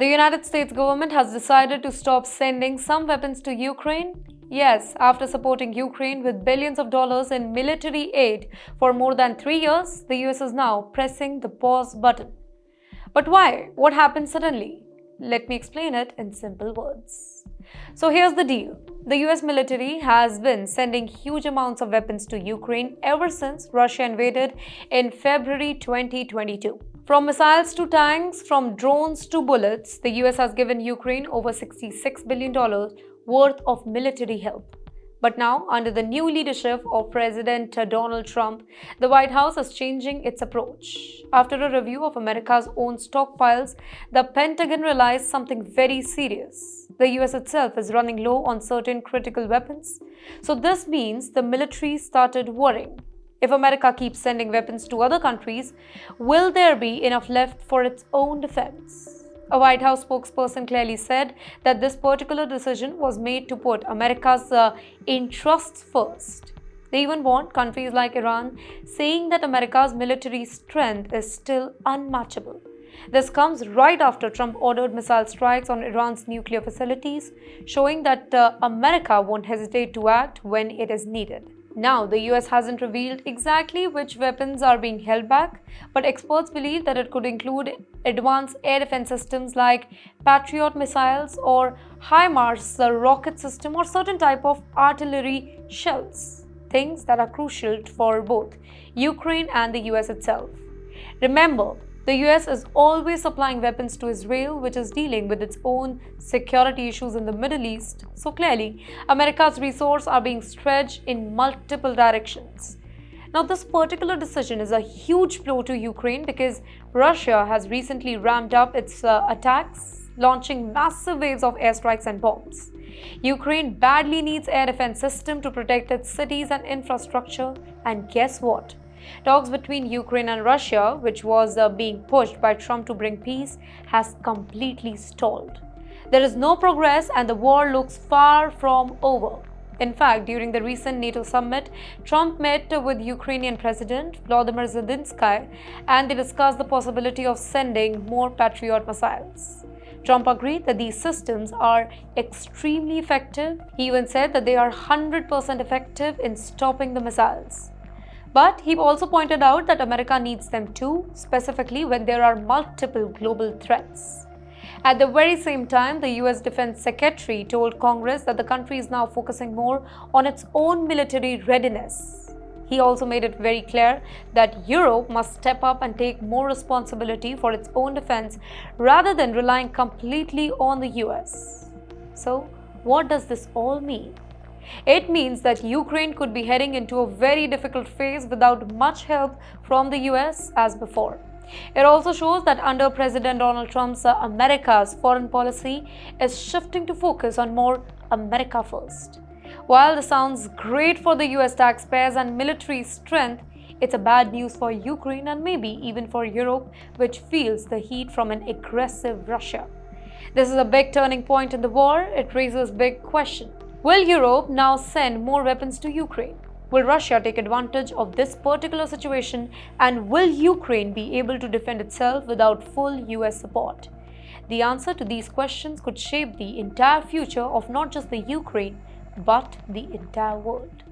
The United States government has decided to stop sending some weapons to Ukraine. Yes, after supporting Ukraine with billions of dollars in military aid for more than 3 years, the US is now pressing the pause button. But why? What happened suddenly? Let me explain it in simple words. So here's the deal. The US military has been sending huge amounts of weapons to Ukraine ever since Russia invaded in February 2022. From missiles to tanks, from drones to bullets, the US has given Ukraine over $66 billion worth of military help. But now, under the new leadership of President Donald Trump, the White House is changing its approach. After a review of America's own stockpiles, the Pentagon realized something very serious. The US itself is running low on certain critical weapons. So this means the military started worrying. If America keeps sending weapons to other countries, will there be enough left for its own defense? A White House spokesperson clearly said that this particular decision was made to put America's interests first. They even warned countries like Iran, saying that America's military strength is still unmatchable. This comes right after Trump ordered missile strikes on Iran's nuclear facilities, showing that America won't hesitate to act when it is needed. Now, the US hasn't revealed exactly which weapons are being held back, but experts believe that it could include advanced air defense systems like Patriot missiles or HIMARS rocket system or certain type of artillery shells, things that are crucial for both Ukraine and the US itself. Remember, the US is always supplying weapons to Israel, which is dealing with its own security issues in the Middle East. So clearly, America's resources are being stretched in multiple directions. Now, this particular decision is a huge blow to Ukraine because Russia has recently ramped up its attacks, launching massive waves of airstrikes and bombs. Ukraine badly needs air defense system to protect its cities and infrastructure. And guess what? Talks between Ukraine and Russia, which was being pushed by Trump to bring peace, has completely stalled. There is no progress and the war looks far from over. In fact, during the recent NATO summit, Trump met with Ukrainian President Volodymyr Zelensky and they discussed the possibility of sending more Patriot missiles. Trump agreed that these systems are extremely effective. He even said that they are 100% effective in stopping the missiles. But he also pointed out that America needs them too, specifically when there are multiple global threats. At the very same time, the US Defense Secretary told Congress that the country is now focusing more on its own military readiness. He also made it very clear that Europe must step up and take more responsibility for its own defense rather than relying completely on the US. So, what does this all mean? It means that Ukraine could be heading into a very difficult phase without much help from the US as before. It also shows that under President Donald Trump's America's foreign policy is shifting to focus on more America first. While this sounds great for the US taxpayers and military strength, it's a bad news for Ukraine and maybe even for Europe, which feels the heat from an aggressive Russia. This is a big turning point in the war. It raises big questions. Will Europe now send more weapons to Ukraine? Will Russia take advantage of this particular situation? And will Ukraine be able to defend itself without full US support? The answer to these questions could shape the entire future of not just the Ukraine, but the entire world.